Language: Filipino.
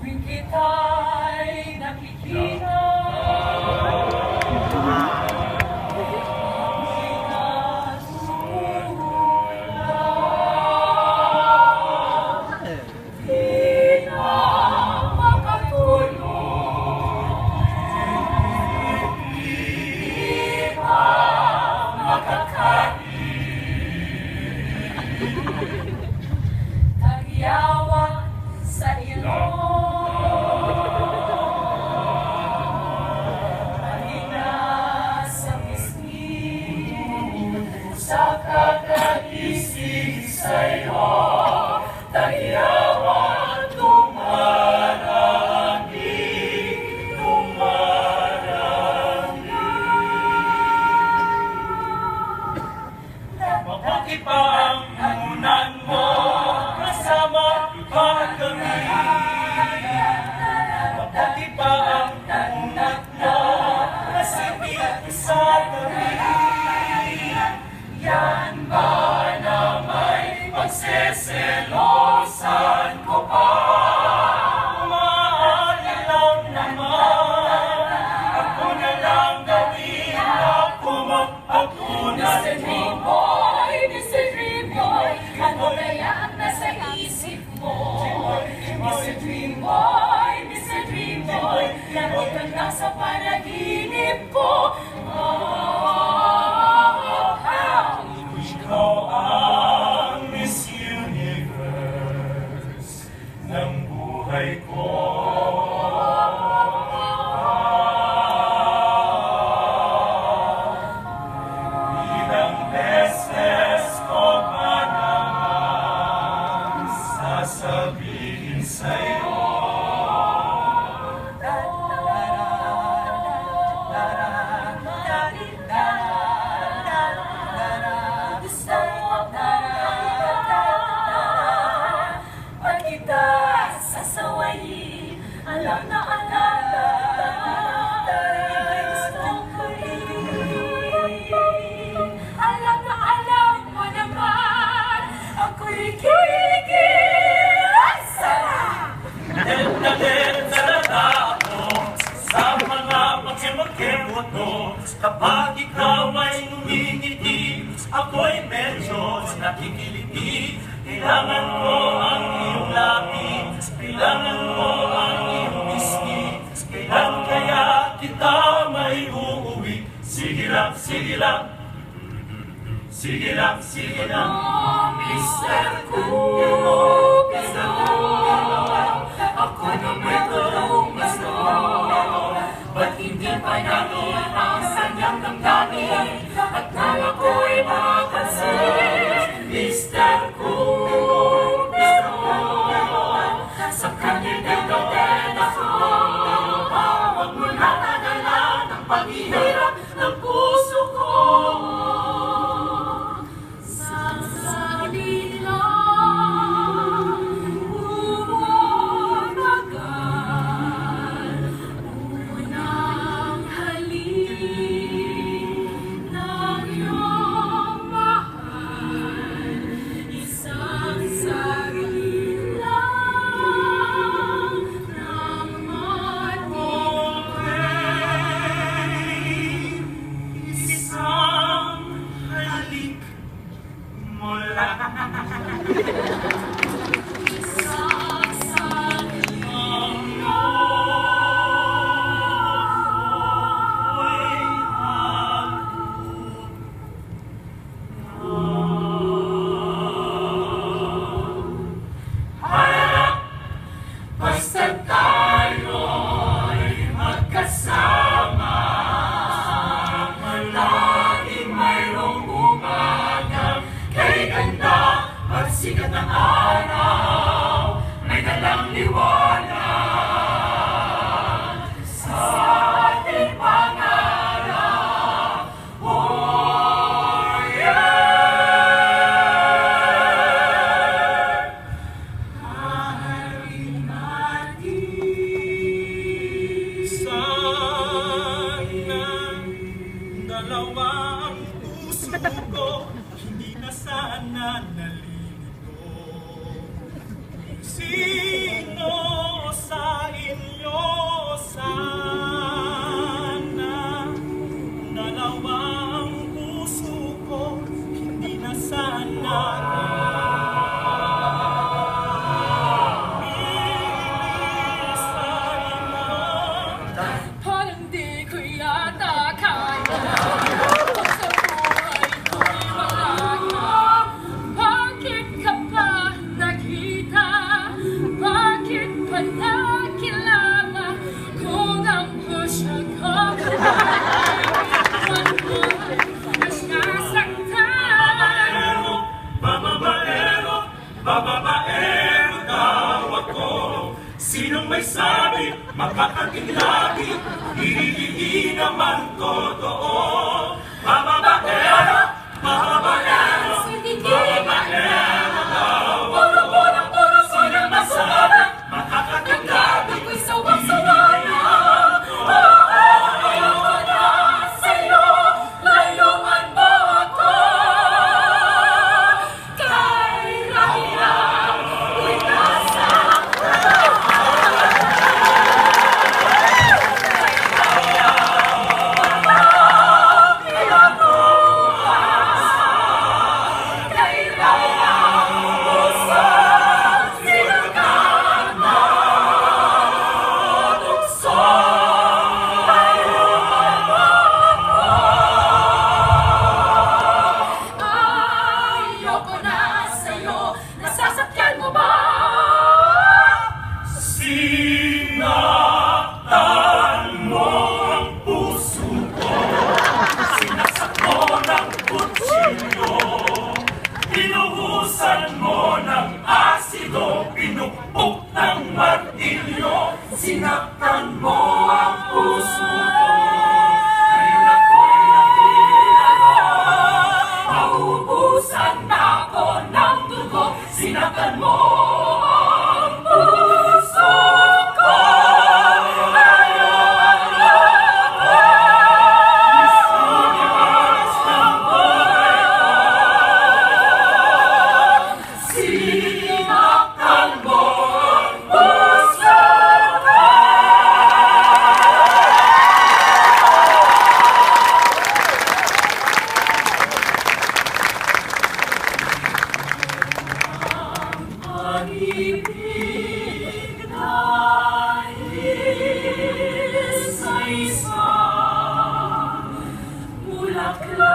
tuwing kita'y nakikita. Tagyawa sa ilong, mahina sa pisngi, sa kakagising sa'yo. Tagyawa tumarami, tumarami. Mabuti pa ang unan mo, kasama pa kami. Mabuti pa ang unat mo, nasipit sa tabi. Yan ba na may pagseselosan ko pa? Maaari lang naman, ako na lang gawin ako mo, ako na Mr. Dream Boy, Mr. Dream Boy, ano kaya ang nasa isip mo? Mr. Dream Boy, Mr. Dream Boy, lagi kang nasa panaginip ko. Ikaw ang Miss Universe ng buhay ko. Ilang beses ko pa naman sasabihin sa'yo. Pag kita sasawayin, alam na alam gustong kulitin. Alam na alam mo naman, ako'y kikilig. Sarap! Talaga ako sa mga pagsimakimot mo. Kapag ikaw ay ngumingiti, ako'y medyo nakikiliti. Kailangan ko ang iyong lapis, kailangan ko ang iyong pisngi. Kailan kaya kita may uuwi? Sige lang, sige lang. Sige lang, sige lang. Mr. Cupido, ako na may tulong gusto. Ba't hindi pa namin ang sanyang damdamin at nang ako'y mapansin? Mr. Cupido, sa kanya'y gagawin ako. Huwag mo na nadala ng paghihirap ng puso ko. Sasabihin lang, umatagal, unang halik ng iyong mahal, isang saglit lang ng Isang halik mula. Basta tayo'y magkasama, laging mayroong umaga. Kay ganda, pagsikat ng araw, may dalang liwanag sa ating pangarap. Oh yeah! Mahalin natin. Sana dalawang puso ko hindi na sana nalilito. Sino sa makakatinglabi, hindi naman totoo. Mamamatero, mamamatero, mamamatero, Puro ng masama, makakatinglabi, ako'y sawang-sawa na. Ayoko na sa'yo, layuan mo ako. Kay Rahira, ko'y nasa kay Rahira, puso, sinukan na. Tukso, layuan mo ako. Ayoko na sa'yo, nasasakyan mo ba? sinaktan mo ang puso ko, sinasak mo ng kutsilyo, binuhusan mo ng asido, pinukpok ng martilyo, sinaktan mo ang puso ko. Ngayon ako'y nahihila na, Naubusan na ako ng dugo, sinaktan mo ang puso ko. Layuan mo ako. Sinilas ng buhay ko. Sinaktan mo ang puso ko. Pag-ibig dahil sa isa, bulaklak